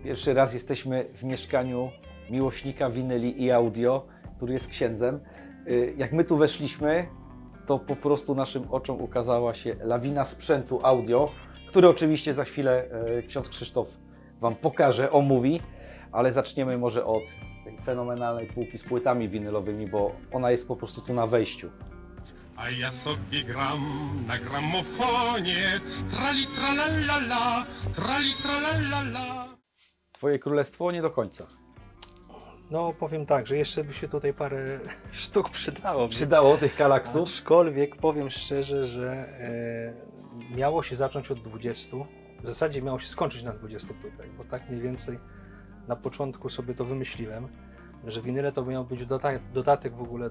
Pierwszy raz jesteśmy w mieszkaniu miłośnika winyli i audio, który jest księdzem. Jak my tu weszliśmy, to po prostu naszym oczom ukazała się lawina sprzętu audio, który oczywiście za chwilę ksiądz Krzysztof Wam pokaże, omówi, ale zaczniemy może od tej fenomenalnej półki z płytami winylowymi, bo ona jest po prostu tu na wejściu. A ja sobie gram na gramofonie, trali tralalala, trali tralalala. Twoje królestwo nie do końca. No powiem tak, że jeszcze by się tutaj parę sztuk przydało. Przydało tych kalaksów. Aczkolwiek powiem szczerze, że miało się zacząć od 20. W zasadzie miało się skończyć na 20 płytach, bo tak mniej więcej na początku sobie to wymyśliłem, że winyle to miał być dodatek w ogóle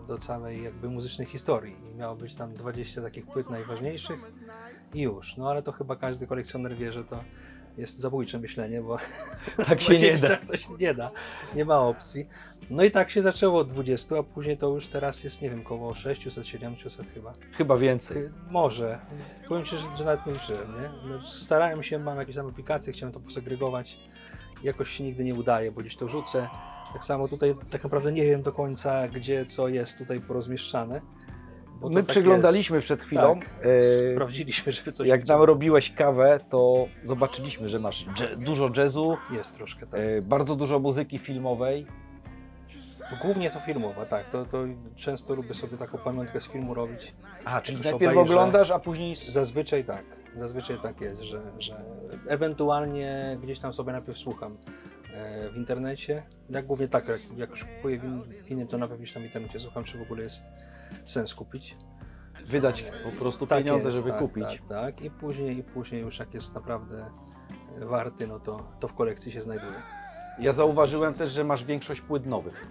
do całej jakby muzycznej historii. I miało być tam 20 takich płyt najważniejszych i już. No ale to chyba każdy kolekcjoner wie, że to jest zabójcze myślenie, bo Tak się nie da. To się nie da, nie ma opcji. No i tak się zaczęło od 20, a później to już teraz jest, nie wiem, koło 600, 700 chyba. Chyba więcej. Może. Powiem Ci, że nawet nie liczyłem, nie? No, starałem się, mam jakieś tam aplikacje, chciałem to posegregować. Jakoś się nigdy nie udaje, bo gdzieś to rzucę. Tak samo tutaj tak naprawdę nie wiem do końca, gdzie co jest tutaj porozmieszczane. Bo My tak przyglądaliśmy jest. przed chwilą. Tak, sprawdziliśmy, żeby coś Jak nam widziało. robiłeś kawę, to zobaczyliśmy, że masz dużo jazzu, Jest troszkę, tak. bardzo dużo muzyki filmowej. Głównie to filmowa, tak. To często lubię sobie taką pamiątkę z filmu robić. A, czyli Już najpierw obejrzę. oglądasz, a później... Zazwyczaj tak. Zazwyczaj tak jest, że ewentualnie gdzieś tam sobie najpierw słucham w internecie. Jak głównie tak, jak już kupuję winy, to najpierw gdzieś tam w internecie słucham, czy w ogóle jest sens kupić. Wydać po prostu Tak pieniądze, jest, żeby tak, kupić. Tak, tak. I później już jak jest naprawdę warty, no to w kolekcji się znajduje. Ja zauważyłem też, że masz większość płyt nowych.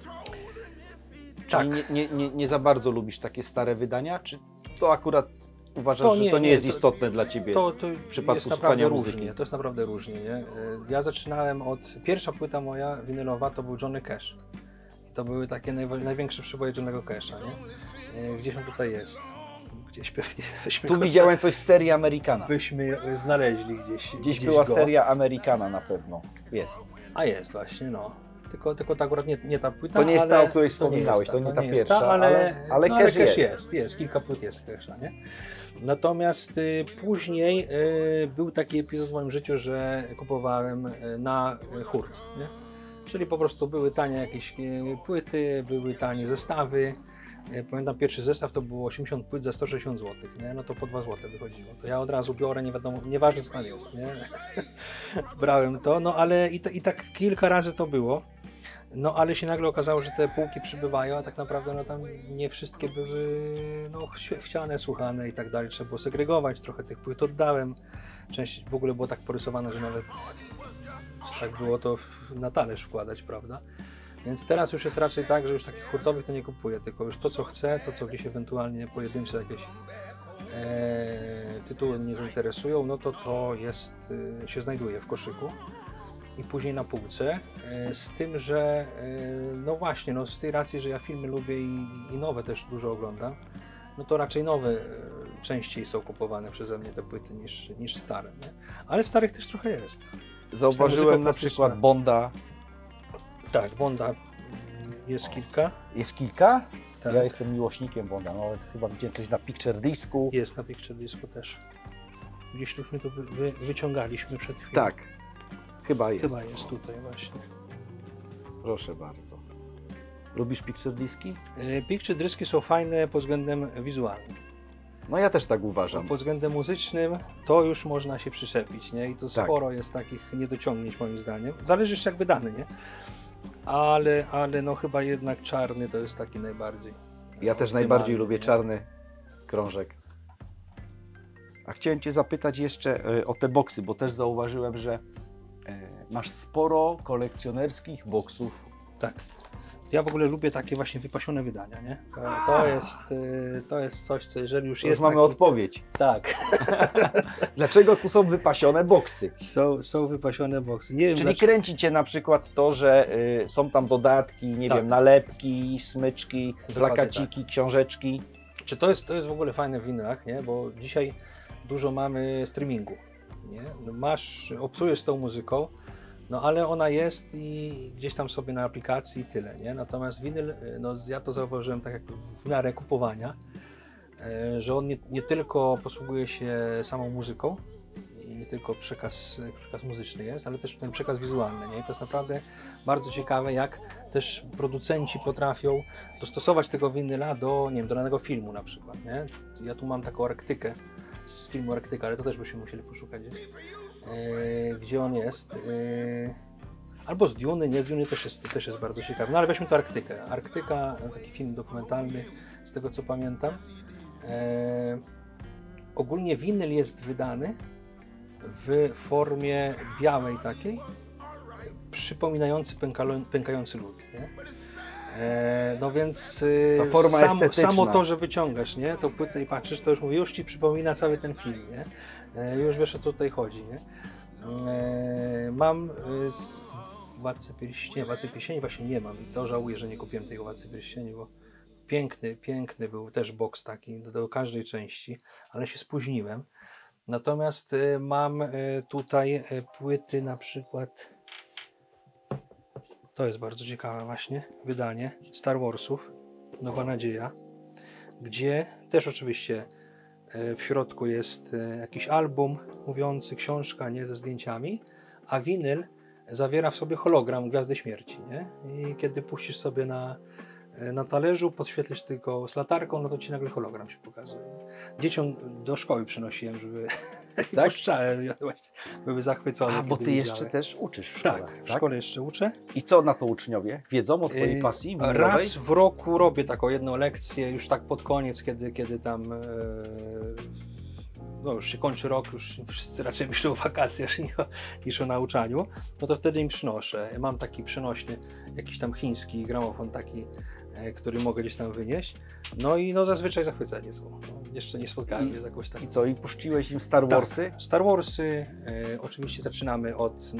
Tak. Czyli nie za bardzo lubisz takie stare wydania, czy to akurat uważasz, że to nie jest istotne dla Ciebie To w przypadku jest słuchania naprawdę muzyki? różnie, to jest naprawdę różnie, nie? Ja zaczynałem pierwsza płyta moja winylowa to był Johnny Cash. I to były takie największe przeboje Johnnego Casha, nie? Gdzieś on tutaj jest. Gdzieś pewnie byśmy Tu go widziałem coś z serii Amerykana. byśmy znaleźli gdzieś Była go. seria Amerykana na pewno. Jest. A jest właśnie, no. Tylko to akurat nie ta płyta. To nie jest ale ta, o której to wspominałeś, to nie ta jest pierwsza, ale Cash jest. Kilka płyt jest Casha, nie? Natomiast później był taki epizod w moim życiu, że kupowałem na hurt, nie? Czyli po prostu były tanie jakieś płyty, były tanie zestawy. Pamiętam pierwszy zestaw to było 80 płyt za 160 zł, nie? No to po 2 zł wychodziło. To ja od razu biorę, nie wiadomo, nieważne co tam jest, nie? Brałem to, no ale i tak kilka razy to było. No ale się nagle okazało, że te półki przybywają, a tak naprawdę no tam nie wszystkie były no, chciane, słuchane i tak dalej. Trzeba było segregować, trochę tych płyt oddałem. Część w ogóle było tak porysowane, że nawet tak było to na talerz wkładać, prawda? Więc teraz już jest raczej tak, że już takich hurtowych to nie kupuję, tylko już to co chcę, to co gdzieś ewentualnie pojedyncze jakieś tytuły mnie zainteresują, no to jest, się znajduje w koszyku i później na półce, z tym, że no właśnie, no z tej racji, że ja filmy lubię i nowe też dużo oglądam, no to raczej nowe częściej są kupowane przeze mnie te płyty niż stare, nie? Ale starych też trochę jest. Zauważyłem na klasyczna. przykład Bonda. Tak, Bonda jest kilka. Jest kilka? Tak. Ja jestem miłośnikiem Bonda, no ale chyba widziałem coś na Picture Discu. Jest na Picture Discu też. Gdzieś myśmy to wyciągaliśmy przed chwilą. Tak, chyba jest. Chyba jest tutaj właśnie. Proszę bardzo. Lubisz Picture Diski? Picture Diski są fajne pod względem wizualnym. No ja też tak A uważam. pod względem muzycznym to już można się przyczepić, nie? I tu Tak. sporo jest takich niedociągnięć moim zdaniem. Zależy jeszcze jak wydany, nie? Ale no chyba jednak czarny to jest taki najbardziej. Ja też optymalny, najbardziej lubię nie? czarny krążek. A chciałem Cię zapytać jeszcze o te boksy, bo też zauważyłem, że masz sporo kolekcjonerskich boksów. Tak. Ja w ogóle lubię takie właśnie wypasione wydania, nie? To jest coś, co jeżeli już Już jest mamy taki... odpowiedź. Tak. Dlaczego tu są wypasione boksy? Są wypasione boksy. Nie wiem, Czyli dlaczego... kręci Cię na przykład to, że są tam dodatki, nie Tak. wiem, nalepki, smyczki, Dokładnie plakaciki, książeczki. Czy to jest w ogóle fajne w winach, nie? Bo dzisiaj dużo mamy streamingu, nie? No obsujesz z tą muzyką, No ale ona jest i gdzieś tam sobie na aplikacji i tyle, nie? Natomiast winyl, no ja to zauważyłem tak jak w miarę kupowania, że on nie tylko posługuje się samą muzyką i nie tylko przekaz muzyczny jest, ale też ten przekaz wizualny, nie? I to jest naprawdę bardzo ciekawe, jak też producenci potrafią dostosować tego winyla do, nie wiem, do danego filmu na przykład, nie? Ja tu mam taką Arktykę z filmu Arktyka, ale to też byśmy musieli poszukać gdzieś. Gdzie on jest. Albo z Duny, nie z Duny też jest bardzo ciekawy. No ale weźmy to Arktykę. Arktyka, taki film dokumentalny, z tego co pamiętam. Ogólnie winyl jest wydany w formie białej takiej, przypominający pękający lód. Nie? No więc Ta forma estetyczna. samo to, że wyciągasz, nie, tą płytę i patrzysz, to już mówię, już ci przypomina cały ten film, nie? Już wiesz, o co tutaj chodzi, nie? Mam Władcę Pierścieni właśnie nie mam i to żałuję, że nie kupiłem tej Władcy Pierścieni, bo piękny był też boks taki do każdej części, ale się spóźniłem. Natomiast mam tutaj płyty na przykład, to jest bardzo ciekawe właśnie, wydanie Star Warsów, Nowa Nadzieja, gdzie też oczywiście w środku jest jakiś album mówiący, książka, nie, ze zdjęciami, a winyl zawiera w sobie hologram Gwiazdy Śmierci, nie? I kiedy puścisz sobie na talerzu, podświetlisz tylko z latarką, no to ci nagle hologram się pokazuje. Dzieciom do szkoły przynosiłem, żeby Tak? puszczałem, były zachwycone. A, bo ty kiedy jeszcze widziały. też uczysz w szkole, Tak, w szkole jeszcze uczę. I co na to uczniowie? Wiedzą o twojej pasji winylowej? Raz w roku robię taką jedną lekcję, już tak pod koniec, kiedy tam no już się kończy rok, już wszyscy raczej myślą o wakacjach niż o nauczaniu, no to wtedy im przynoszę. Mam taki przenośny, jakiś tam chiński gramofon taki, który mogę gdzieś tam wynieść. No i no zazwyczaj zachwyceni są. No, jeszcze nie spotkałem się z jakąś taką. I co, i puściłeś im Star Warsy? Tak, Star Warsy, oczywiście zaczynamy od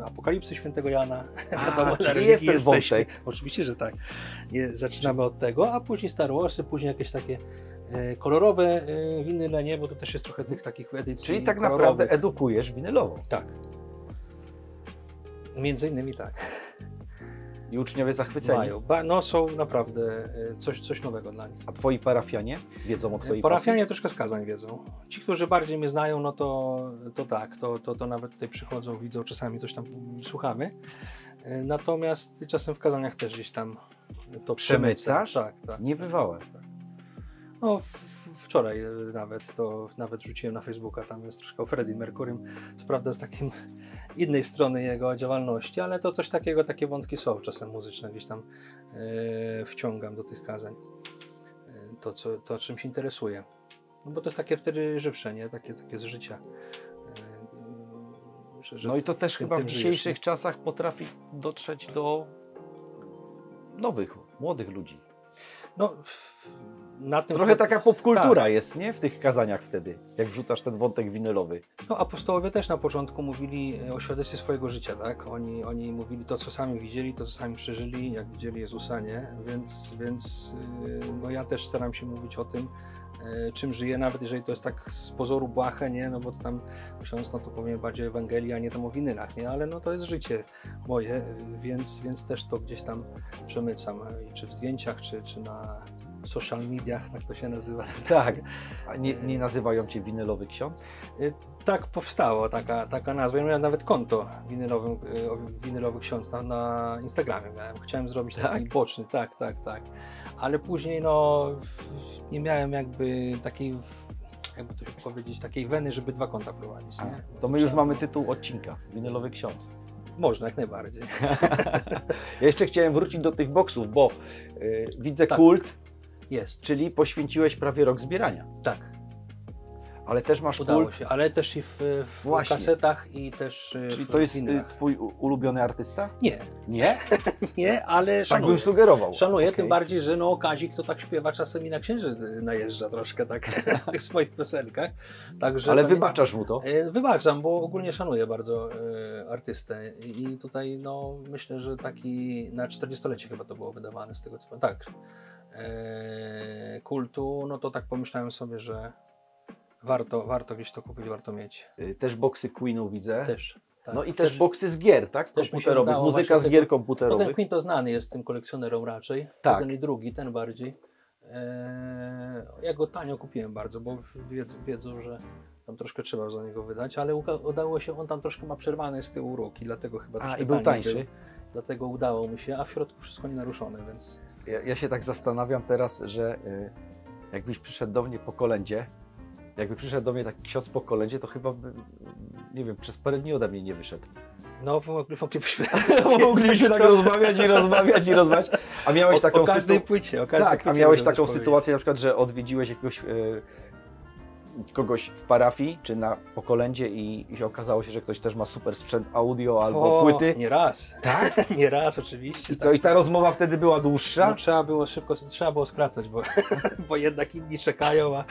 Apokalipsy Świętego Jana. Wiadomo, czyli na religii jest ten jesteśmy. wątek. Oczywiście, że tak. Zaczynamy od tego, a później Star Warsy, później jakieś takie kolorowe winyle, nie, bo tu też jest trochę tych takich edycji. Czyli tak kolorowych. naprawdę edukujesz winylowo. Tak. Między innymi tak. I uczniowie zachwyceni. Mają. No są naprawdę coś nowego dla nich. A twoi parafianie wiedzą o twojej Parafianie troszkę z kazań wiedzą. Ci, którzy bardziej mnie znają, no to tak, to nawet tutaj przychodzą, widzą, czasami coś tam słuchamy. Natomiast czasem w kazaniach też gdzieś tam to Przemycasz? Tak. Niebywałe. No wczoraj nawet rzuciłem na Facebooka, tam jest troszkę o Freddie Mercurym, co prawda z takim innej strony jego działalności, ale to coś takiego, takie wątki są czasem muzyczne, gdzieś tam wciągam do tych kazań, to czym się interesuje. No bo to jest takie wtedy żywsze, nie? Takie z życia. No i to też chyba w żyjesz, dzisiejszych nie? czasach potrafi dotrzeć do nowych, młodych ludzi. No, na tym Trochę taka popkultura tak. jest, nie? W tych kazaniach wtedy, jak wrzucasz ten wątek winylowy. No, apostołowie też na początku mówili o świadectwie swojego życia, tak? Oni mówili to, co sami widzieli, to, co sami przeżyli, jak widzieli Jezusa, nie? Więc no ja też staram się mówić o tym, czym żyję, nawet jeżeli to jest tak z pozoru błahe, nie? No bo to tam ksiądz, no to powiem bardziej o Ewangelii, a nie tam o winylach, nie? Ale no to jest życie moje, więc też to gdzieś tam przemycam, czy w zdjęciach, czy na social mediach, tak to się nazywa. Tak. A nie nazywają cię winylowy ksiądz? Tak powstało taka nazwa. Ja miałem nawet konto winylowy ksiądz na Instagramie miałem. Chciałem zrobić taki boczny, tak. Ale później no nie miałem jakby takiej, jakby to się powiedzieć, takiej weny, żeby dwa konta prowadzić. Nie? To my już mamy tytuł odcinka, winylowy ksiądz. Można, jak najbardziej. Ja jeszcze chciałem wrócić do tych boksów, bo widzę Tak. kult, Jest. czyli poświęciłeś prawie rok zbierania. Tak. Ale też masz Udało kult, się, ale też i w Właśnie. kasetach i też czyli w to jest winylach. twój ulubiony artysta? Nie, Nie? nie, ale Tak szanuję. bym sugerował. Szanuję, Okej. tym bardziej, że no Kazik to tak śpiewa czasem i na księży najeżdża troszkę tak w tych swoich piosenkach. Także Ale to wybaczasz mu to? Wybaczam, bo ogólnie szanuję bardzo artystę i tutaj no myślę, że taki na 40-lecie chyba to było wydawane z tego co tak. Kultu, no to tak pomyślałem sobie, że warto gdzieś to kupić, warto mieć. Też boksy Queenów widzę. Też. tak. No i też boksy z gier, tak? też mi się Komputerowych, udało muzyka właśnie z tego- gier No ten komputerowych. Quinto znany jest tym kolekcjonerem raczej. Tak. Ten i drugi, ten bardziej. Ja go tanio kupiłem bardzo, bo wiedzą, że tam troszkę trzeba za niego wydać, ale udało się, on tam troszkę ma przerwane z tyłu róg i dlatego chyba troszkę I był taniej tańszy. Dlatego udało mi się, a w środku wszystko nienaruszone, więc... Ja się tak zastanawiam teraz, że jakbyś przyszedł do mnie po kolędzie, jakby przyszedł do mnie taki ksiądz po kolędzie, to chyba by, nie wiem, przez parę dni ode mnie nie wyszedł. No, moglibyśmy Mogliśmy tak rozmawiać i rozmawiać i rozmawiać. A miałeś taką o każdej sytu- płycie, o każdej Tak, a płycie miałeś możesz taką powiedzieć. sytuację na przykład, że odwiedziłeś jakiegoś kogoś w parafii, czy po kolędzie i się okazało się, że ktoś też ma super sprzęt audio albo płyty. Nie raz. Tak? Nie raz, oczywiście. I co, i ta rozmowa wtedy była dłuższa? No, trzeba było skracać, bo jednak inni czekają, a...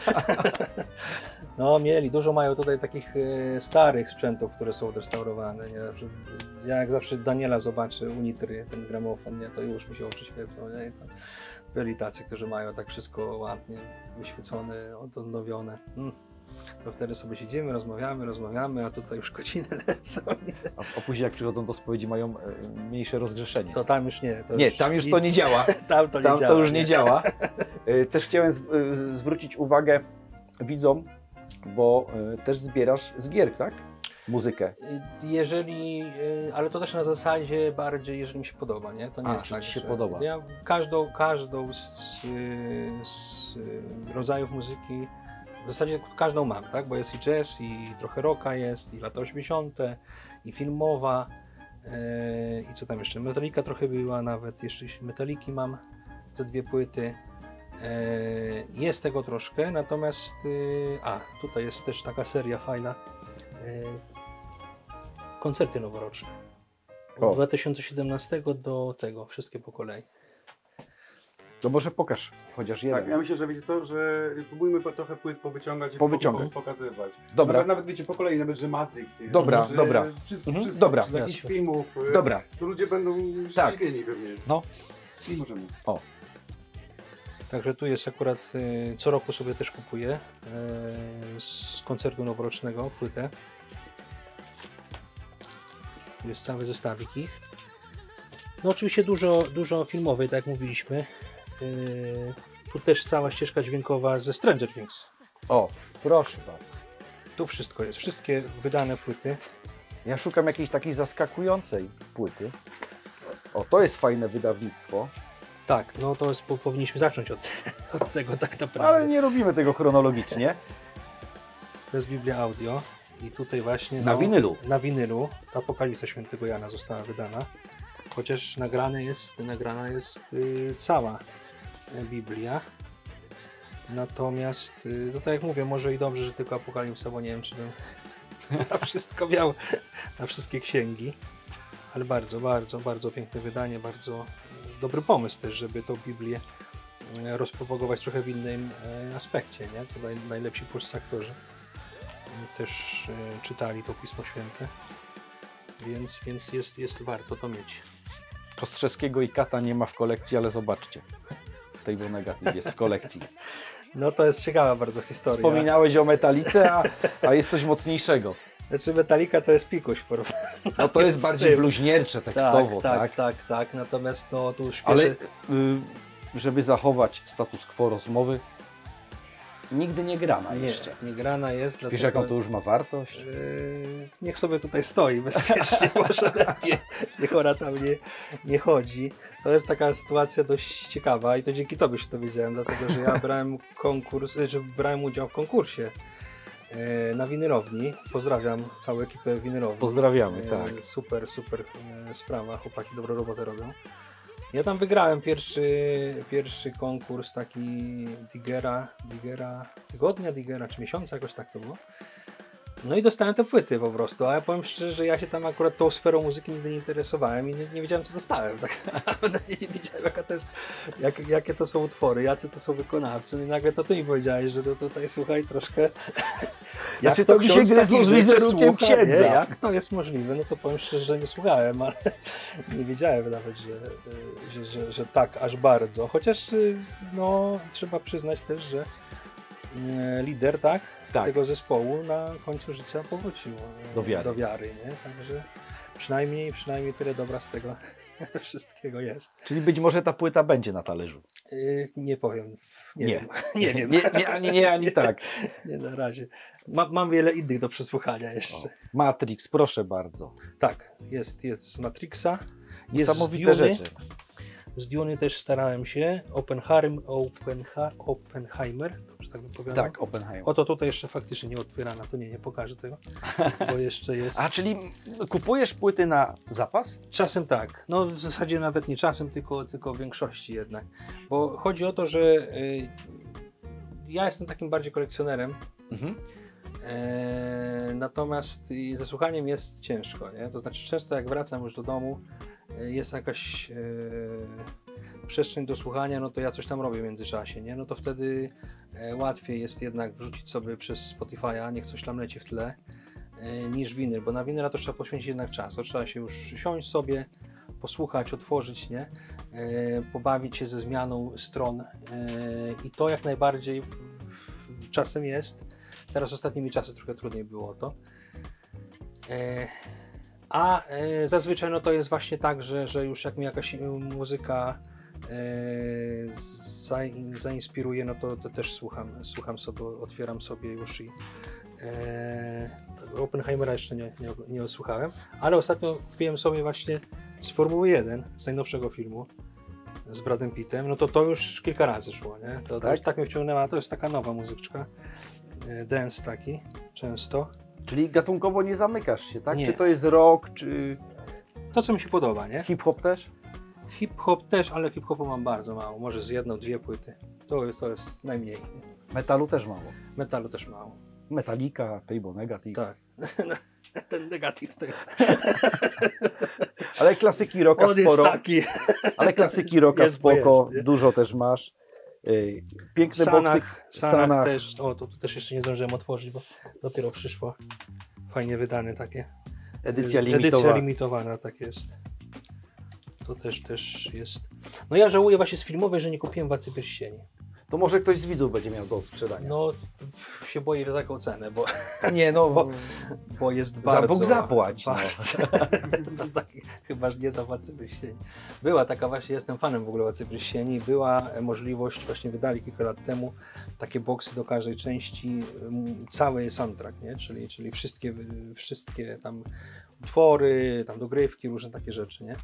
No dużo mają tutaj takich starych sprzętów, które są odrestaurowane, nie? Ja jak zawsze Daniela zobaczę, Unitry, ten gramofon, nie? To już mi się oczy świecą, nie? I to byli tacy, którzy mają tak wszystko ładnie wyświecone, odnowione. To wtedy sobie siedzimy, rozmawiamy, a tutaj już godziny lecą. Nie? A później jak przychodzą do spowiedzi mają mniejsze rozgrzeszenie. To tam już nie. Nie, tam już to nie działa. Tam to nie Tam działa. to już nie działa. Też chciałem zwrócić uwagę widzom, bo też zbierasz z gier, tak? Muzykę. Ale to też na zasadzie bardziej, jeżeli mi się podoba, nie? To nie jest że tak, ci się że podoba. Ja każdą z rodzajów muzyki, w zasadzie każdą mam, tak? Bo jest i jazz, i trochę rocka jest, i lata 80., i filmowa, i co tam jeszcze? Metallica trochę była nawet, jeszcze Metalliki mam, te 2 płyty. Jest tego troszkę, natomiast tutaj jest też taka seria fajna, koncerty noworoczne od 2017 do tego, wszystkie po kolei. To może pokaż chociaż jeden. Tak, ja myślę, że wiecie co, że próbujmy trochę płyt powyciągać i Powyciągać. pokazywać. Dobra. Nawet wiecie po kolei, nawet że Matrix jest. Dobra, że dobra. Wszystko, Dobra. z jakichś Jasne. filmów. Dobra. To ludzie będą Tak. zdziwieni pewnie. No. I możemy. Także tu jest akurat, co roku sobie też kupuję z koncertu noworocznego płytę. Tu jest cały zestawik ich. No oczywiście dużo filmowej, tak jak mówiliśmy. Tu też cała ścieżka dźwiękowa ze Stranger Things. O, proszę bardzo. Tu wszystko jest, wszystkie wydane płyty. Ja szukam jakiejś takiej zaskakującej płyty. O, to jest fajne wydawnictwo, Tak, no to jest, powinniśmy zacząć od tego tak naprawdę. ale nie robimy tego chronologicznie. To jest Biblia Audio i tutaj właśnie Na winylu. Na winylu ta Apokalipsa Świętego Jana została wydana, chociaż nagrana jest cała Biblia. Natomiast, no tak jak mówię, może i dobrze, że tylko Apokalipsa, bo nie wiem, czy bym na wszystko miał, na wszystkie księgi. Ale bardzo, bardzo, bardzo piękne wydanie, bardzo dobry pomysł też, żeby tą Biblię rozpropagować trochę w innym aspekcie, nie? Tutaj najlepsi polscy aktorzy też czytali to Pismo Święte, więc jest warto to mieć. Kostrzeskiego i Kata nie ma w kolekcji, ale zobaczcie. Tej negatyw jest w kolekcji. No to jest ciekawa bardzo historia. Wspominałeś o Metalice, a jest coś mocniejszego. Znaczy Metallica to jest pikuś. No to jest bardziej bluźniercze tekstowo, tak? Tak. Natomiast no tu śpieszy... Ale żeby zachować status quo rozmowy, nigdy nie grana jeszcze. Nie grana jest. Wiesz, jaką to już ma wartość? Niech sobie tutaj stoi bezpiecznie, może lepiej. Niech ona tam nie chodzi. To jest taka sytuacja dość ciekawa i to dzięki Tobie się dowiedziałem, dlatego że ja brałem udział w konkursie na winylowni. Pozdrawiam całą ekipę winylowni. Pozdrawiamy, tak. Super sprawa, chłopaki dobrą robotę robią. Ja tam wygrałem pierwszy konkurs taki Digera tygodnia, czy miesiąca, jakoś tak to było. No i dostałem te płyty po prostu, a ja powiem szczerze, że ja się tam akurat tą sferą muzyki nigdy nie interesowałem i nie wiedziałem, co dostałem. Tak naprawdę nie wiedziałem, jaka to jest, jakie to są utwory, jacy to są wykonawcy. No i nagle to ty mi powiedziałeś, że to tutaj słuchaj troszkę... Znaczy to mi się gryzło z wizerunkiem księdza. Nie? Jak to jest możliwe? No to powiem szczerze, że nie słuchałem, ale nie wiedziałem nawet, że tak aż bardzo. Chociaż no, trzeba przyznać też, że lider, tak, Tak. tego zespołu na końcu życia powróciło Do wiary. nie? Także przynajmniej tyle dobra z tego wszystkiego jest. Czyli być może ta płyta będzie na talerzu. Nie powiem. Nie Nie. wiem. Nie wiem. Ani tak. Nie na razie. Mam wiele innych do przesłuchania jeszcze. O, Matrix, proszę bardzo. Tak, jest z Matrixa. Jest Niesamowite z Duny. rzeczy. Z Duny też starałem się. Oppenheimer, dobrze tak wypowiadam? Tak, Oppenheimer. Oto tutaj jeszcze faktycznie nie otwierana, to nie pokażę tego, bo jeszcze jest. A, czyli kupujesz płyty na zapas? Czasem tak, no w zasadzie nawet nie czasem, tylko w większości jednak. Bo chodzi o to, że ja jestem takim bardziej kolekcjonerem, Mhm. natomiast ze słuchaniem jest ciężko, nie? To znaczy często jak wracam już do domu, jest jakaś przestrzeń do słuchania, no to ja coś tam robię w międzyczasie, nie? No to wtedy łatwiej jest jednak wrzucić sobie przez Spotify'a, niech coś tam leci w tle, niż winyl, bo na winyla to trzeba poświęcić jednak czas, to trzeba się już siąść sobie, posłuchać, otworzyć, nie? Pobawić się ze zmianą stron i to jak najbardziej czasem jest. Teraz ostatnimi czasy trochę trudniej było to. A zazwyczaj no to jest właśnie tak, że już jak mi jakaś muzyka zainspiruje, no to też słucham sobie, otwieram sobie już i Oppenheimera jeszcze nie odsłuchałem, ale ostatnio kupiłem sobie właśnie z Formuły 1, z najnowszego filmu z Bradem Pittem, no to już kilka razy szło, nie? To już tak mnie wciągnęła, to jest taka nowa muzyczka, dance taki, często. Czyli gatunkowo nie zamykasz się, tak? Nie. Czy to jest rock, czy To, co mi się podoba, nie? hip-hop też? Hip-hop też, ale hip-hopu mam bardzo mało, może z jedną, dwie płyty. To jest najmniej. Metalu też mało. Metalu też mało. Metallica, Table Negative. Tak. Ten negatyw to jest. Ale klasyki rocka On jest sporo. taki. Ale klasyki rocka Jest, bo spoko, jest, nie? dużo też masz. Piękne boksy. Sanach też. O, to też jeszcze nie zdążyłem otworzyć, bo dopiero przyszło. Fajnie wydane takie. Edycja Edycja limitowana. limitowana, tak jest. To też jest. No ja żałuję właśnie z filmowej, że nie kupiłem Władcy Pierścieni. To może ktoś z widzów będzie miał do sprzedania. No się boję za taką cenę, bo Nie, no. bo jest bardzo... Bóg zapłać. Bardzo. No, tak, chyba, że nie za Władcy Pierścieni. Była taka właśnie, jestem fanem w ogóle Władcy Pierścieni, była możliwość, właśnie wydali kilka lat temu takie boksy do każdej części, cały soundtrack, nie? Czyli wszystkie tam utwory, tam dogrywki, różne takie rzeczy, nie?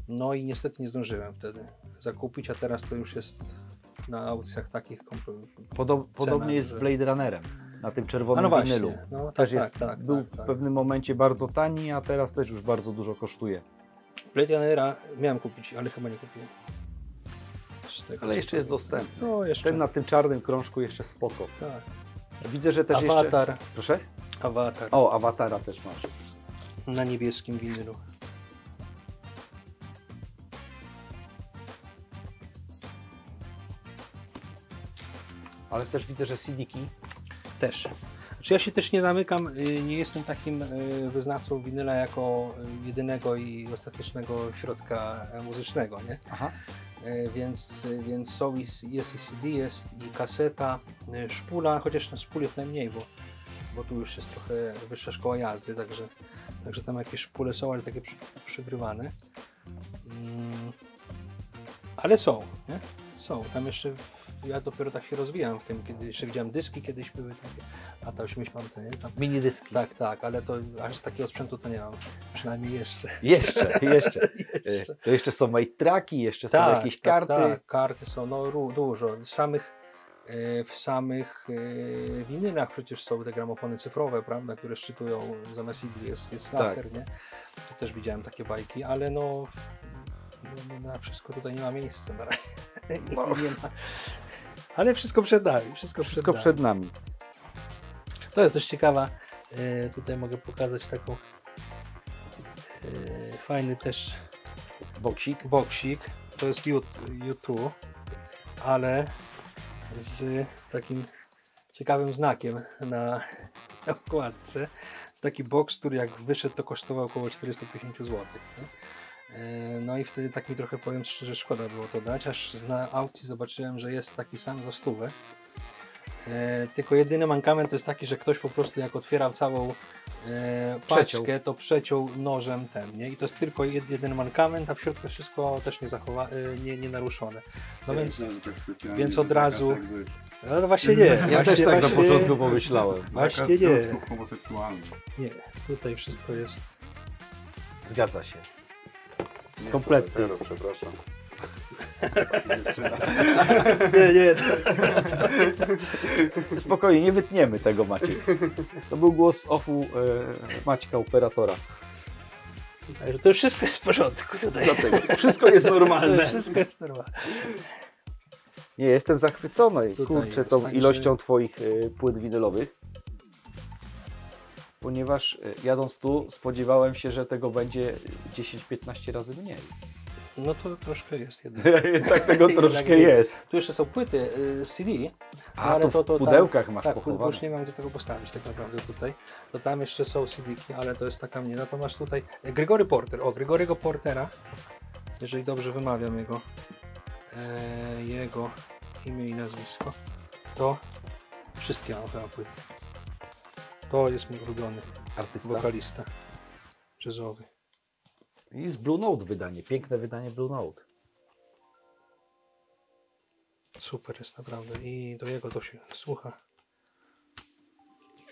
No i niestety nie zdążyłem wtedy zakupić, a teraz to już jest na aukcjach takich Podobnie jest z że- Blade Runnerem. Na tym czerwonym no właśnie, winylu. no, tak, Też jest, tak, był tak. w pewnym momencie bardzo tani, a teraz też już bardzo dużo kosztuje. Blade Runnera miałem kupić, ale chyba nie kupiłem. Z tego, Ale co jeszcze jest dostępny. No jeszcze. Ten na tym czarnym krążku jeszcze spoko. Tak. Widzę, że też Awatar. jeszcze... Proszę? Awatar O, Awatara też masz. na niebieskim winylu. Ale też widzę, że CD-ki. Też. Znaczy ja się też nie zamykam, nie jestem takim wyznawcą winyla jako jedynego i ostatecznego środka muzycznego, nie? Aha. Więc są jest i CD, jest i kaseta, szpula, chociaż na szpul jest najmniej, bo tu już jest trochę wyższa szkoła jazdy, także tam jakieś szpule są, ale takie przygrywane. Ale są, nie? Są. Tam jeszcze ja dopiero tak się rozwijam w tym, kiedy jeszcze widziałem dyski, kiedyś były takie lata 80, nie? Tam, Mini dyski. tak, ale to aż takiego sprzętu to nie mam, przynajmniej jeszcze. Jeszcze. To jeszcze są tracki, jeszcze są jakieś karty. Tak, karty są, no dużo. W samych winylach przecież są te gramofony cyfrowe, prawda, które szczytują zamiast CD jest laser, nie? To też widziałem takie bajki, ale no na wszystko tutaj nie ma miejsca na razie. No. Nie ma. Ale wszystko przed nami. Wszystko przed nami. To jest też ciekawa. Tutaj mogę pokazać taką fajny też boksik. To jest U2, ale z takim ciekawym znakiem na okładce. Jest taki boks, który jak wyszedł, to kosztował około 450 zł. Nie? No i wtedy tak mi trochę, powiem szczerze, szkoda było to dać, aż na aukcji zobaczyłem, że jest taki sam za 100. Tylko jedyny mankament to jest taki, że ktoś po prostu jak otwierał całą Przeciął. paczkę, to przeciął nożem ten, nie? I to jest tylko jedyny mankament, a w środku jest wszystko też nie naruszone. No więc od razu... No właśnie nie. Ja też tak na początku pomyślałem. Właśnie nie. homoseksualnych. Nie, tutaj wszystko jest... Zgadza się. Kompletnie. Teraz, przepraszam. Nie. Spokojnie, nie wytniemy tego, Maciek. To był głos offu Maćka, operatora. To wszystko jest w porządku tutaj. Dlatego wszystko jest normalne. Wszystko jest normalne. Nie, jestem zachwycony, Tutaj kurczę, jest, tą także- ilością Twoich płyt winylowych. Ponieważ jadąc tu spodziewałem się, że tego będzie 10-15 razy mniej. No to troszkę jest jednak. Tak tego troszkę więcej. jest. Tu jeszcze są płyty CD. A, to w pudełkach masz tak, pochowane. bo już nie mam gdzie tego postawić tak naprawdę tutaj. To tam jeszcze są CD-ki, ale to jest taka mniej. Natomiast tutaj Gregory Porter. O, Gregory'ego Portera, jeżeli dobrze wymawiam jego imię i nazwisko, to wszystkie mam chyba płyty. To jest mój ulubiony Artysta. wokalista jazzowy. I z Blue Note wydanie, piękne wydanie Blue Note. Super jest naprawdę i do jego to się słucha.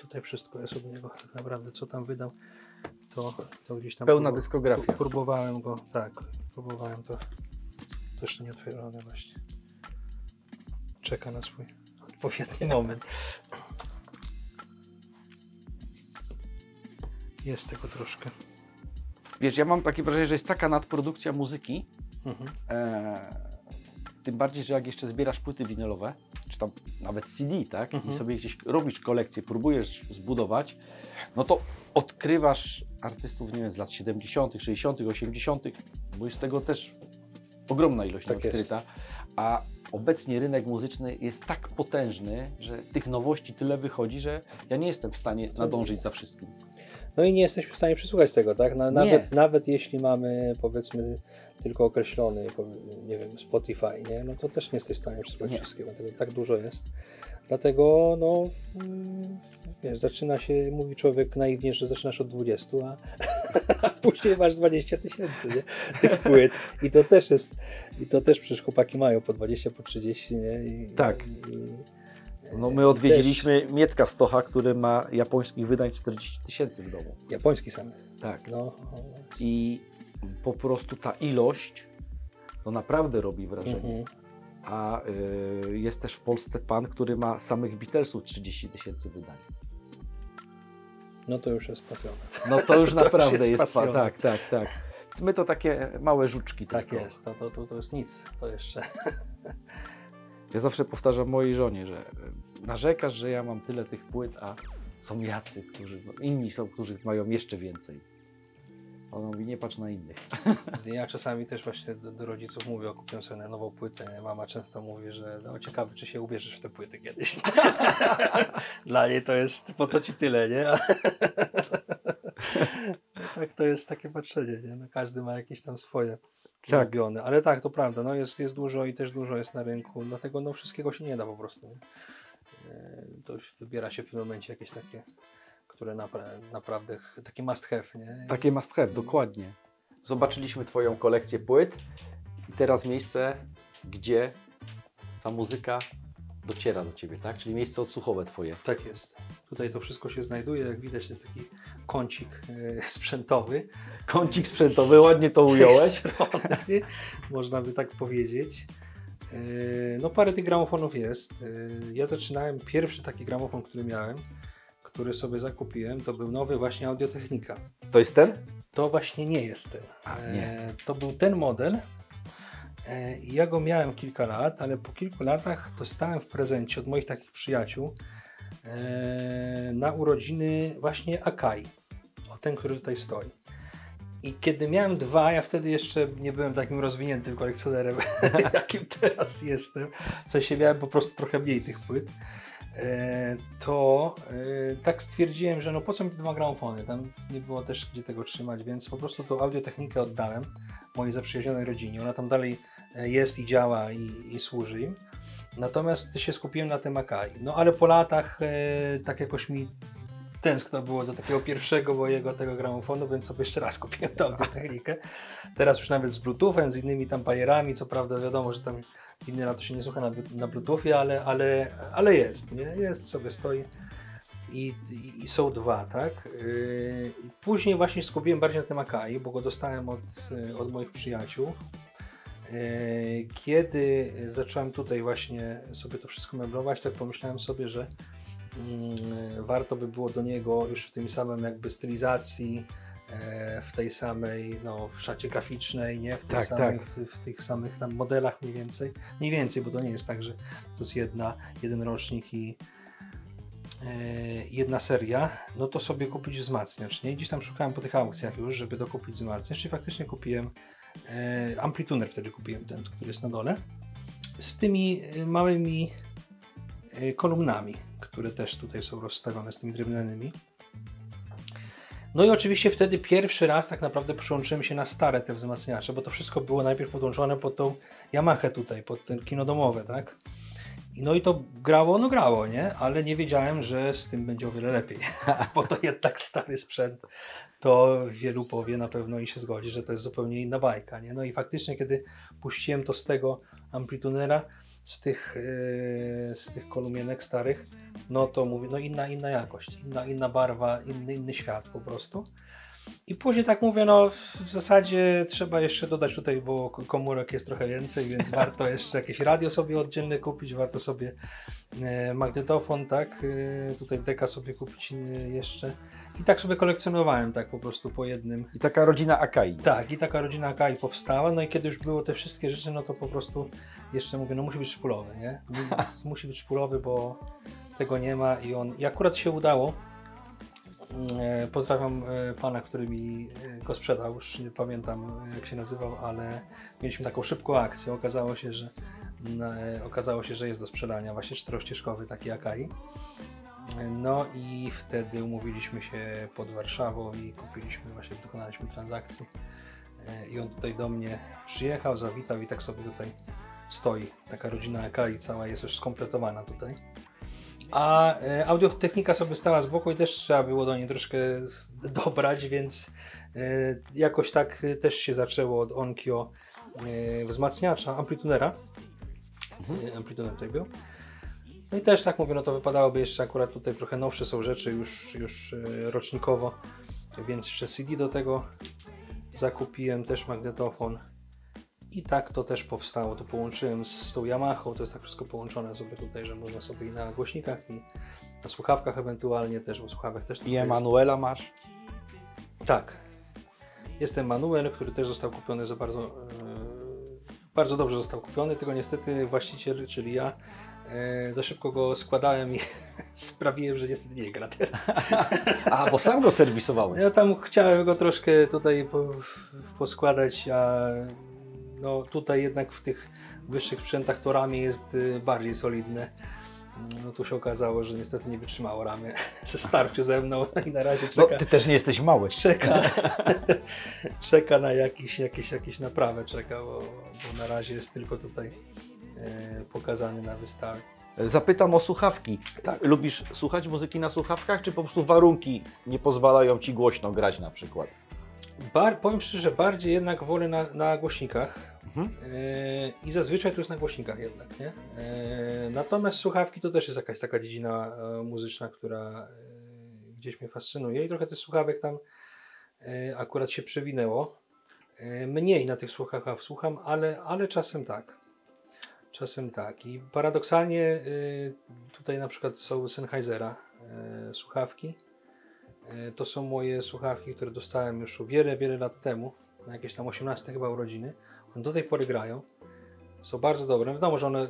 Tutaj wszystko jest od niego tak naprawdę, co tam wydał, to gdzieś tam Pełna dyskografia. Próbowałem go, tak, próbowałem to jeszcze nie otwierane właśnie. Czeka na swój odpowiedni moment. Jest tego troszkę. Wiesz, ja mam takie wrażenie, że jest taka nadprodukcja muzyki, Mhm. tym bardziej, że jak jeszcze zbierasz płyty winylowe, czy tam nawet CD, tak, Mhm. i sobie gdzieś robisz kolekcję, próbujesz zbudować, no to odkrywasz artystów, nie wiem, z lat 70., 60., 80., bo jest tego też ogromna ilość Tak odkryta, a obecnie rynek muzyczny jest tak potężny, że tych nowości tyle wychodzi, że ja nie jestem w stanie nadążyć za wszystkim. No i nie jesteśmy w stanie przysłuchać tego, tak? Nawet jeśli mamy, powiedzmy, tylko określony, nie wiem, Spotify, nie? No to też nie jesteś w stanie przysłuchać Nie. wszystkiego, tego tak dużo jest. Dlatego, no, wiesz, mówi człowiek naiwnie, że zaczynasz od 20, a później masz 20 000, nie? Tych płyt. I to też przecież chłopaki mają po 20, po 30, nie? Tak. No my odwiedziliśmy Mietka Stocha, który ma japońskich wydań 40 000 w domu. Japoński sam. Tak. No. I po prostu ta ilość to naprawdę robi wrażenie. Mhm. A jest też w Polsce pan, który ma samych Beatlesów 30 000 wydań. No to już jest pasjonat. No to już naprawdę jest jest pasjonat. tak. My to takie małe żuczki. Tak tylko. jest, to jest nic, to jeszcze. Ja zawsze powtarzam mojej żonie, że narzekasz, że ja mam tyle tych płyt, a są jacy, inni są, którzy mają jeszcze więcej. Ona mówi, nie patrz na innych. Ja czasami też właśnie do rodziców mówię, kupię sobie nową płytę. Nie? Mama często mówi, że no ciekawe, czy się ubierzesz w te płyty kiedyś. Dla niej to jest, po co ci tyle, nie? Tak, to jest takie patrzenie, nie? No, każdy ma jakieś tam swoje ulubione. Ale tak, to prawda, no jest dużo i też dużo jest na rynku, dlatego no wszystkiego się nie da po prostu. Nie? To wybiera się w tym momencie jakieś takie, które naprawdę takie must have, nie? Takie must have, dokładnie. Zobaczyliśmy Twoją kolekcję płyt i teraz miejsce, gdzie ta muzyka dociera do Ciebie, tak? Czyli miejsce odsłuchowe Twoje. Tak jest. Tutaj to wszystko się znajduje, jak widać jest taki kącik sprzętowy. Kącik sprzętowy, ładnie to ująłeś. Strony, można by tak powiedzieć. No parę tych gramofonów jest. Ja zaczynałem, pierwszy taki gramofon, który miałem, który sobie zakupiłem, to był nowy właśnie Audio-Technica. To jest ten? To właśnie nie jest ten. nie. To był ten model. Ja go miałem kilka lat, ale po kilku latach dostałem w prezencie od moich takich przyjaciół na urodziny właśnie Akai. O ten, który tutaj stoi. I kiedy miałem dwa, ja wtedy jeszcze nie byłem takim rozwiniętym kolekcjonerem, jakim teraz jestem. W sensie miałem po prostu trochę mniej tych płyt. Tak stwierdziłem, że no po co mi te dwa gramofony, tam nie było też gdzie tego trzymać, więc po prostu tą Audio-Technikę oddałem mojej zaprzyjaźnionej rodzinie. Ona tam dalej jest i działa i służy im. Natomiast się skupiłem na tym Akai. No ale po latach tak jakoś mi tęskno było do takiego pierwszego mojego tego gramofonu, więc sobie jeszcze raz kupiłem tę audiotechnikę. Teraz już nawet z Bluetoothem, z innymi tam bajerami, co prawda wiadomo, że tam winyla to się nie słucha na Bluetoothie, ale jest, nie? Jest, sobie stoi i są dwa, tak? I później właśnie skupiłem bardziej na tym Akai, bo go dostałem od moich przyjaciół. Kiedy zacząłem tutaj właśnie sobie to wszystko meblować, tak pomyślałem sobie, że warto by było do niego już w tym samym jakby stylizacji, w tej samej w szacie graficznej, nie? W tych samych tam modelach mniej więcej, bo to nie jest tak, że to jest jeden rocznik i jedna seria, no to sobie kupić wzmacniacz, nie? Gdzieś tam szukałem po tych aukcjach już, żeby dokupić wzmacniacz i faktycznie kupiłem amplituner, wtedy kupiłem ten, który jest na dole, z tymi małymi kolumnami, które też tutaj są rozstawione, z tymi drewnianymi. No i oczywiście wtedy pierwszy raz tak naprawdę przyłączyłem się na stare te wzmacniacze, bo to wszystko było najpierw podłączone pod tą Yamahę tutaj, pod ten kino domowe, tak? No i to grało, nie? Ale nie wiedziałem, że z tym będzie o wiele lepiej, bo to jednak stary sprzęt, to wielu powie na pewno i się zgodzi, że to jest zupełnie inna bajka, nie? No i faktycznie, kiedy puściłem to z tego amplitunera, z tych kolumienek starych, no to mówię, no inna jakość, inna barwa, inny świat po prostu. I później tak mówię, no w zasadzie trzeba jeszcze dodać tutaj, bo komórek jest trochę więcej, więc warto jeszcze jakieś radio sobie oddzielne kupić, warto sobie magnetofon, tak, tutaj deka sobie kupić jeszcze. I tak sobie kolekcjonowałem, tak po prostu po jednym. I taka rodzina Akai. Tak, i taka rodzina Akai powstała, no i kiedy już było te wszystkie rzeczy, no to po prostu jeszcze mówię, no musi być szpulowy, nie? Musi być szpulowy, bo tego nie ma i akurat się udało. Pozdrawiam pana, który mi go sprzedał, już nie pamiętam jak się nazywał, ale mieliśmy taką szybką akcję. Okazało się, że jest do sprzedania właśnie czterościeżkowy taki Akai. No i wtedy umówiliśmy się pod Warszawą i dokonaliśmy transakcji. I on tutaj do mnie przyjechał, zawitał i tak sobie tutaj stoi. Taka rodzina Akai cała jest już skompletowana tutaj. A audiotechnika sobie stała z boku i też trzeba było do niej troszkę dobrać, więc jakoś tak też się zaczęło od Onkyo wzmacniacza, amplitunera. Amplituner tutaj był. No i też tak mówię, no to wypadałoby jeszcze akurat tutaj trochę nowsze są rzeczy już rocznikowo, więc jeszcze CD do tego zakupiłem, też magnetofon. I tak to też powstało, to połączyłem z tą Yamahą, to jest tak wszystko połączone sobie tutaj, że można sobie i na głośnikach i na słuchawkach ewentualnie też, bo słuchawek też I Emanuela masz? Tak. Jest ten Manuel, który też został kupiony za bardzo dobrze został kupiony, tylko niestety właściciel, czyli ja, za szybko go składałem i sprawiłem, że niestety nie gra teraz. A, bo sam go serwisowałeś. Ja tam chciałem go troszkę tutaj poskładać, a no tutaj jednak w tych wyższych sprzętach to ramię jest bardziej solidne. No tu się okazało, że niestety nie wytrzymało ramię ze starciu ze mną i na razie czeka. No, ty też nie jesteś mały. Czeka na jakieś naprawę, bo na razie jest tylko tutaj pokazany na wystawie. Zapytam o słuchawki. Tak. Lubisz słuchać muzyki na słuchawkach, czy po prostu warunki nie pozwalają ci głośno grać na przykład? Powiem szczerze, bardziej jednak wolę na głośnikach. I zazwyczaj to jest na głośnikach jednak, nie? Natomiast słuchawki to też jest jakaś taka dziedzina muzyczna, która gdzieś mnie fascynuje i trochę tych słuchawek tam akurat się przewinęło. Mniej na tych słuchawkach słucham, ale czasem tak. I paradoksalnie tutaj na przykład są Sennheisera słuchawki. To są moje słuchawki, które dostałem już wiele lat temu, na jakieś tam 18 chyba urodziny. One do tej pory grają. Są bardzo dobre. Wiadomo, że one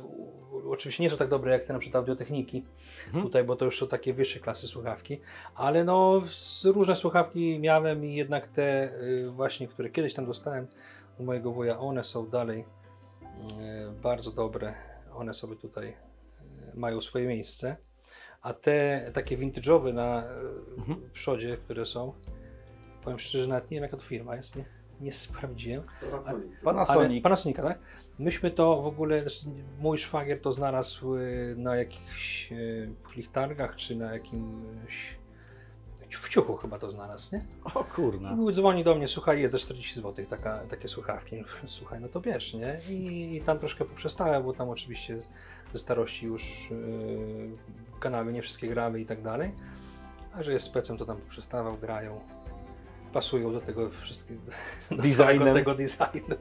oczywiście nie są tak dobre jak te na przykład audiotechniki tutaj, bo to już są takie wyższe klasy słuchawki, ale no różne słuchawki miałem i jednak te właśnie, które kiedyś tam dostałem od mojego wuja, one są dalej bardzo dobre. One sobie tutaj mają swoje miejsce. A te takie vintage'owe na przodzie, które są, powiem szczerze, nawet nie wiem jaka to firma jest, nie? nie sprawdziłem. Panasonic. Ale Panasonica, tak? Myśmy to w ogóle, mój szwagier to znalazł na jakichś targach, czy na jakimś w Ciuchu chyba to znalazł, nie? O kurna. I dzwoni do mnie, słuchaj, jest za 40 zł takie słuchawki. Słuchaj, no to bierz, nie? I tam troszkę poprzestałem, bo tam oczywiście ze starości już kanały nie wszystkie grały i tak dalej. A że jest specem, to tam poprzestawał, grają. Pasują do tego wszystkiego, do tego designu,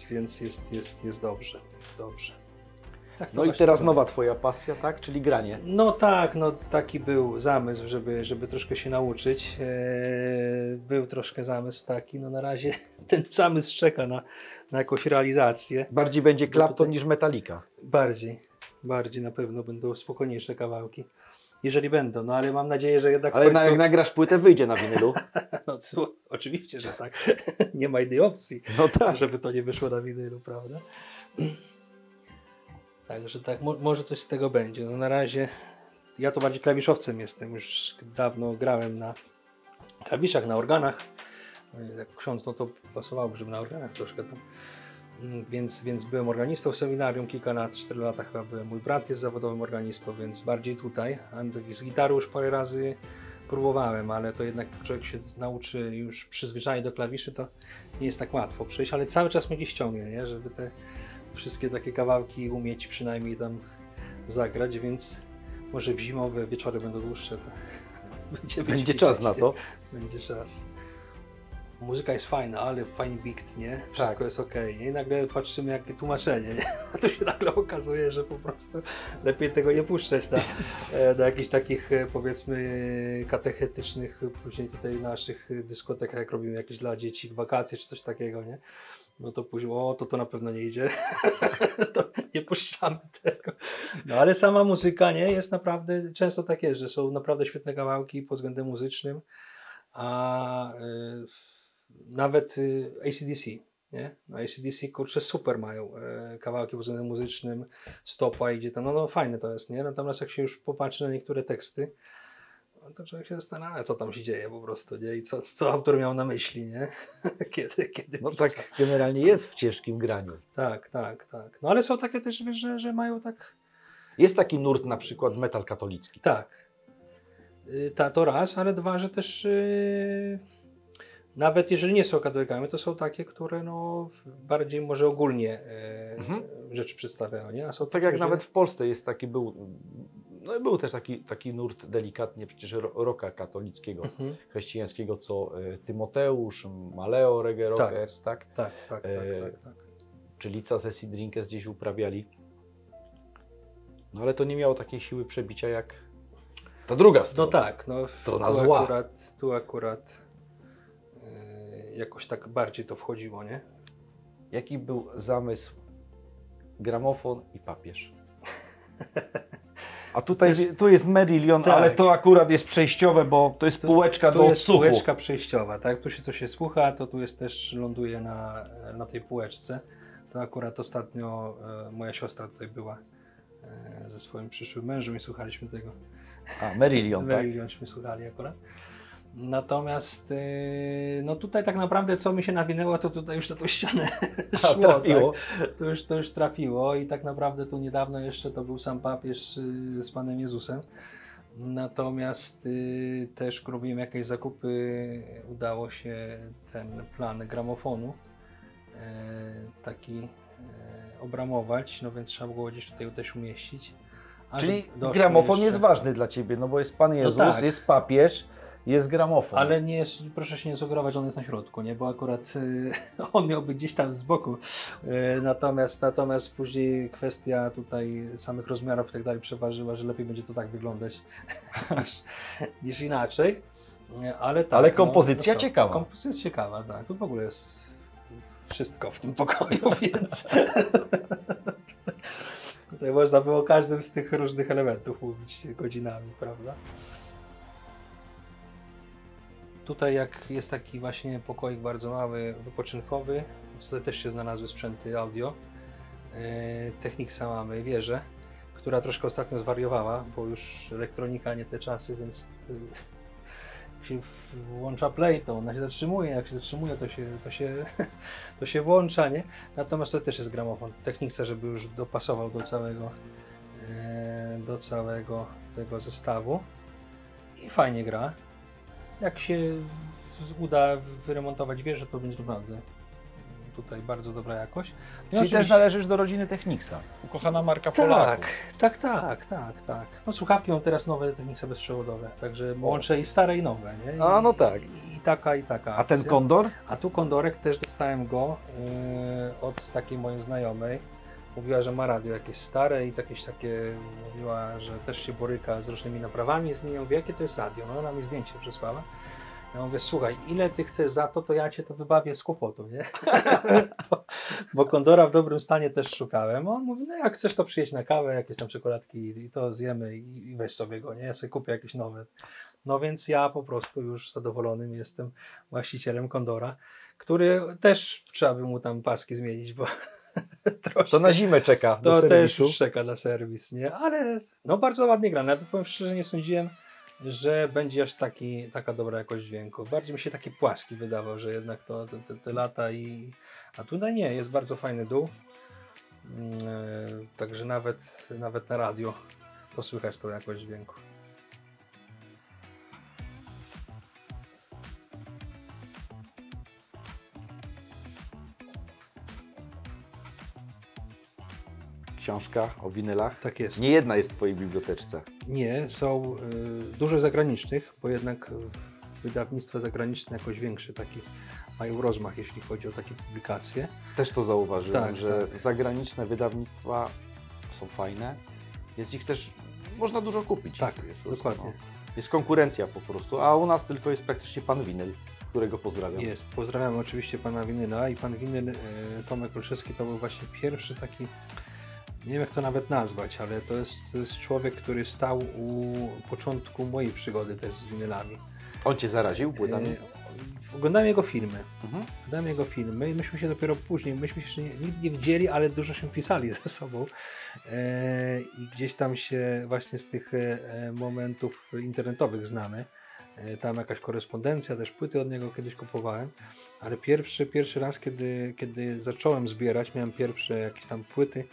więc jest dobrze, jest dobrze. Tak, No i teraz nowa twoja pasja, tak? Czyli granie. No tak, no taki był zamysł, żeby troszkę się nauczyć. Był troszkę zamysł taki, no na razie ten zamysł czeka na jakąś realizację. Bardziej będzie Clapton tutaj... niż Metallica. Bardziej na pewno będą spokojniejsze kawałki. Jeżeli będą, no ale mam nadzieję, że jednak ale w końcu... jak nagrasz płytę, wyjdzie na winylu. No oczywiście, że tak. Nie ma innej opcji, no tak. żeby to nie wyszło na winylu, prawda? Także tak, może coś z tego będzie. No na razie ja to bardziej klawiszowcem jestem. Już dawno grałem na klawiszach, na organach. Jak ksiądz, no to pasowałoby, żeby na organach troszkę tam. Więc byłem organistą w seminarium kilka lat, 4 lata chyba byłem. Mój brat jest zawodowym organistą, więc bardziej tutaj. A z gitarą już parę razy próbowałem, ale to jednak człowiek się nauczy, już przyzwyczai do klawiszy, to nie jest tak łatwo przejść, ale cały czas mnie gdzieś ciągnie, nie? Żeby te wszystkie takie kawałki umieć przynajmniej tam zagrać, więc może w zimowe wieczory będą dłuższe. To będzie czas na to. Będzie czas. Muzyka jest fajna, ale fajny bikt, nie? Wszystko tak. jest okej, nie? I nagle patrzymy, jakie tłumaczenie, nie? A tu się nagle okazuje, że po prostu lepiej tego nie puszczać na jakichś takich, powiedzmy, katechetycznych, później tutaj naszych dyskotekach, jak robimy jakieś dla dzieci wakacje czy coś takiego, nie? No to później, to na pewno nie idzie, to nie puszczamy tego. No ale sama muzyka, nie? Jest naprawdę, często tak jest, że są naprawdę świetne kawałki pod względem muzycznym, a nawet AC/DC, nie? No AC/DC, kurczę, super mają kawałki pod względem muzycznym, stopa idzie tam, no fajne to jest, nie? Natomiast jak się już popatrzy na niektóre teksty, no to człowiek się zastanawia, co tam się dzieje po prostu, nie? I co autor miał na myśli, nie? kiedy no pisał. tak generalnie jest w ciężkim graniu. Tak. No ale są takie też, wiesz, że mają tak... Jest taki nurt na przykład metal katolicki. Tak. To raz, ale dwa, że też nawet jeżeli nie są katolikami, to są takie, które no bardziej może ogólnie rzeczy przedstawiają, nie? A są tak takie, jak że... nawet w Polsce jest taki, był też taki nurt delikatnie przecież rocka katolickiego, chrześcijańskiego, co Tymoteusz, Maleo, Reggae Rockers, tak? Tak. Czy Lica ze Sea Drinkers gdzieś uprawiali. No ale to nie miało takiej siły przebicia jak ta druga strona. No tak, no strona zła. Tu akurat jakoś tak bardziej to wchodziło, nie? Jaki był zamysł gramofon i papież? A tutaj tu jest Merillion, tak. Ale to akurat jest przejściowe, bo to jest półeczka do odsłuchu. To jest półeczka przejściowa, tak? Tu się coś się słucha, to tu jest też, ląduje na tej półeczce. To akurat ostatnio moja siostra tutaj była ze swoim przyszłym mężem i słuchaliśmy tego. Merillion, tak? Merillionśmy słuchali akurat. Natomiast no tutaj tak naprawdę co mi się nawinęło, to tutaj już na tą ścianę szło. Trafiło. Tak? To już trafiło i tak naprawdę tu niedawno jeszcze to był sam papież z Panem Jezusem. Natomiast też robiłem jakieś zakupy, udało się ten plan gramofonu taki obramować, no więc trzeba było gdzieś tutaj też umieścić. Czyli gramofon jest ważny dla Ciebie, no bo jest Pan Jezus, no tak. Jest papież, jest gramofon. Ale nie, proszę się nie sugerować, że on jest na środku, nie? Bo akurat on miał być gdzieś tam z boku. Natomiast później kwestia tutaj samych rozmiarów i tak dalej przeważyła, że lepiej będzie to tak wyglądać niż inaczej. Ale tak. Ale kompozycja ciekawa. Kompozycja ciekawa, tak. Tu w ogóle jest wszystko w tym pokoju, więc tutaj można było o każdym z tych różnych elementów mówić godzinami, prawda? Tutaj jak jest taki właśnie pokoik bardzo mały, wypoczynkowy, tutaj też się znalazły sprzęty audio. Technics mamy wieżę, która troszkę ostatnio zwariowała, bo już elektronika nie te czasy, więc się włącza play, to ona się zatrzymuje, jak się zatrzymuje, to się włącza, nie? Natomiast to też jest gramofon Technicsa, żeby już dopasował do całego tego zestawu i fajnie gra. Jak się uda wyremontować wieżę, to będzie naprawdę tutaj bardzo dobra jakość. No Czyli też należysz do rodziny Technicsa. Ukochana marka Polaków. Tak. No słuchawki mam teraz nowe Technicsa bezprzewodowe, także łączę i stare i nowe, nie? A no tak. I taka A ten akcja. Kondor? A tu Kondorek też dostałem go od takiej mojej znajomej. Mówiła, że ma radio jakieś stare i jakieś takie, mówiła, że też się boryka z różnymi naprawami z nim. Ja mówię, jakie to jest radio? No ona mi zdjęcie przesłała. Ja mówię, słuchaj, ile ty chcesz za to, to ja cię to wybawię z kłopotu, nie? bo Kondora w dobrym stanie też szukałem. On mówi, no jak chcesz, to przyjedź na kawę, jakieś tam czekoladki i to zjemy i weź sobie go, nie? Ja sobie kupię jakieś nowe. No więc ja po prostu już zadowolonym jestem właścicielem Kondora, który też trzeba by mu tam paski zmienić, bo troszkę, To na zimę czeka do to też serwisu. już czeka na serwis, nie? Ale no bardzo ładnie gra. Nawet powiem szczerze, nie sądziłem, że będzie aż taka dobra jakość dźwięku. Bardziej mi się taki płaski wydawał, że jednak te lata i... A tutaj nie, jest bardzo fajny dół. Także nawet na radio to słychać tą jakość dźwięku. Książka o winylach. Tak jest. Nie jedna jest w twojej biblioteczce. Nie, są dużo zagranicznych, bo jednak wydawnictwa zagraniczne jakoś większe taki mają rozmach, jeśli chodzi o takie publikacje. Też to zauważyłem, Tak, że tak. zagraniczne wydawnictwa są fajne. Jest ich też, można dużo kupić. Tak, Jest, dokładnie. no. Jest konkurencja po prostu, a u nas tylko jest praktycznie pan Winyl, którego pozdrawiam. Jest. Pozdrawiam oczywiście pana Winyla i pan Winyl, Tomek Olszewski to był właśnie pierwszy taki, nie wiem jak to nawet nazwać, ale to jest człowiek, który stał u początku mojej przygody też z winylami. On cię zaraził płytami? Oglądałem jego filmy. Mhm. Oglądałem jego filmy i myśmy się dopiero później, myśmy się nigdy nie widzieli, ale dużo się pisali ze sobą. I gdzieś tam się właśnie z tych momentów internetowych znamy. Tam jakaś korespondencja, też płyty od niego kiedyś kupowałem, ale pierwszy raz, kiedy zacząłem zbierać, miałem pierwsze jakieś tam płyty,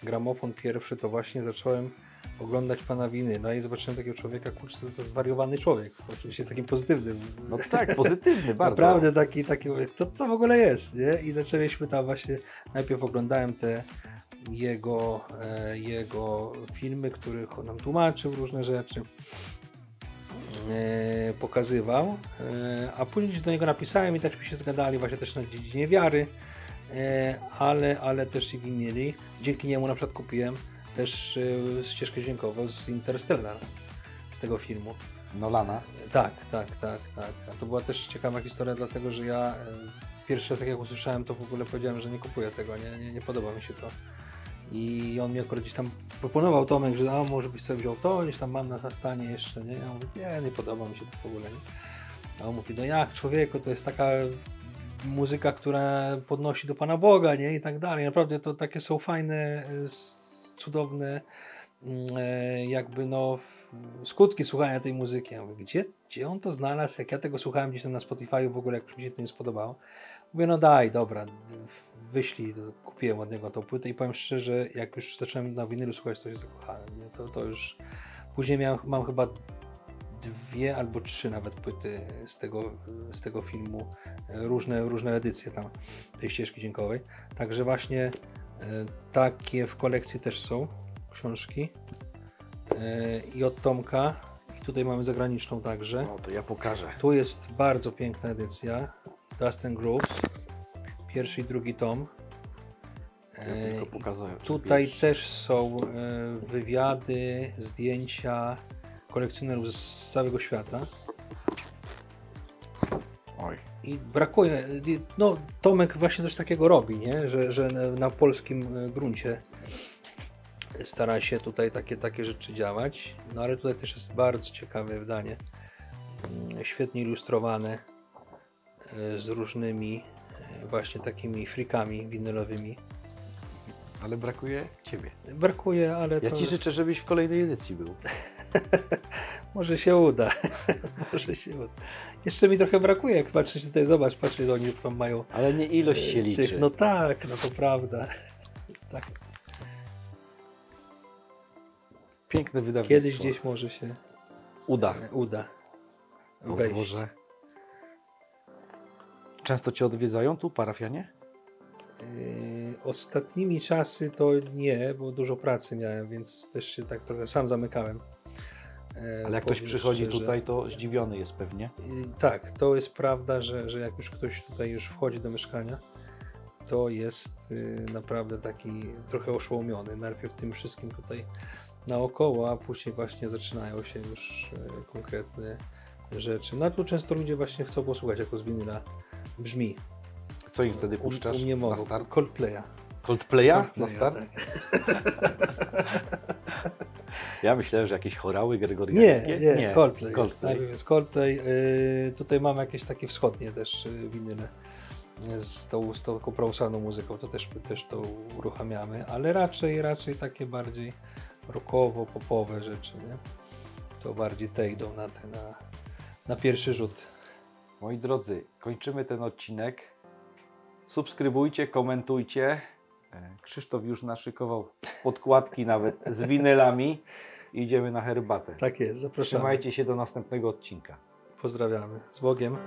gramofon pierwszy, to właśnie zacząłem oglądać pana Winyla i zobaczyłem takiego człowieka, kurczę, to jest zwariowany człowiek, oczywiście takim pozytywnym. No tak, pozytywny bardzo. Naprawdę taki mówię, to w ogóle jest, nie? I zaczęliśmy tam właśnie, najpierw oglądałem te jego filmy, których on nam tłumaczył różne rzeczy, pokazywał, a później do niego napisałem i takśmy się zgadali właśnie też na dziedzinie wiary, ale też i winyli. Dzięki niemu na przykład kupiłem też ścieżkę dźwiękową z Interstellar, z tego filmu. Nolana. Tak. A to była też ciekawa historia, dlatego że ja pierwszy raz jak usłyszałem, to w ogóle powiedziałem, że nie kupuję tego, nie podoba mi się to. I on mi akurat gdzieś tam proponował, Tomek, że może byś sobie wziął to, gdzieś tam mam na stanie jeszcze, nie? Ja mówię, nie podoba mi się to w ogóle, nie? A on mówi, no jak człowieku, to jest taka muzyka, która podnosi do Pana Boga, nie? I tak dalej. Naprawdę to takie są fajne, cudowne jakby no skutki słuchania tej muzyki. Ja mówię, gdzie on to znalazł? Jak ja tego słuchałem gdzieś tam na Spotify, w ogóle jakoś mi się to nie spodobało. Mówię, no daj, dobra, wyślij, kupiłem od niego tą płytę i powiem szczerze, jak już zacząłem na winylu słuchać, to się zakochałem. Nie? To już później mam chyba 2 albo 3 nawet płyty z tego filmu, różne edycje tam tej ścieżki dźwiękowej. Także właśnie takie w kolekcji też są książki i od Tomka. I tutaj mamy zagraniczną także. No to ja pokażę. Tu jest bardzo piękna edycja Dust and Grooves, pierwszy i drugi tom. Ja tylko pokazuję. Tutaj też są wywiady, zdjęcia kolekcjonerów z całego świata. Oj. I brakuje, no Tomek właśnie coś takiego robi, nie? Że na polskim gruncie stara się tutaj takie rzeczy działać, no ale tutaj też jest bardzo ciekawe wydanie, świetnie ilustrowane, z różnymi właśnie takimi frikami winylowymi. Ale brakuje Ciebie. Brakuje, ale Ja to... Ci życzę, żebyś w kolejnej edycji był. Może się uda. Może się uda. Jeszcze mi trochę brakuje, jak patrzysz tutaj, zobacz, patrzcie, oni już tam mają Ale nie ilość się liczy. tych, no tak, no to prawda. Tak. Piękne wydawnictwo. Kiedyś gdzieś może się uda. uda O wejść. Boże. Często Cię odwiedzają tu parafianie? Ostatnimi czasy to nie, bo dużo pracy miałem, więc też się tak trochę sam zamykałem. Ale jak ktoś Powiem przychodzi szczerze. tutaj, to zdziwiony jest pewnie. Tak, to jest prawda, że jak już ktoś tutaj już wchodzi do mieszkania, to jest naprawdę taki trochę oszołomiony. Najpierw tym wszystkim tutaj naokoło, a później właśnie zaczynają się już konkretne rzeczy. No a tu często ludzie właśnie chcą posłuchać, jako z winyla brzmi. Co im wtedy puszczasz U mnie na mogą. start? Coldplaya. Coldplaya na Coldplaya, start? tak. Ja myślałem, że jakieś chorały gregoriańskie. Nie, Coldplay. Coldplay. Najpierw jest Coldplay. Tutaj mamy jakieś takie wschodnie też winyle z tą taką prawosławną muzyką, to też to uruchamiamy, ale raczej takie bardziej rockowo-popowe rzeczy, nie? To bardziej te idą na pierwszy rzut. Moi drodzy, kończymy ten odcinek. Subskrybujcie, komentujcie. Krzysztof już naszykował podkładki nawet z winylami. Idziemy na herbatę. Tak jest, zapraszamy. Trzymajcie się do następnego odcinka. Pozdrawiamy. Z Bogiem.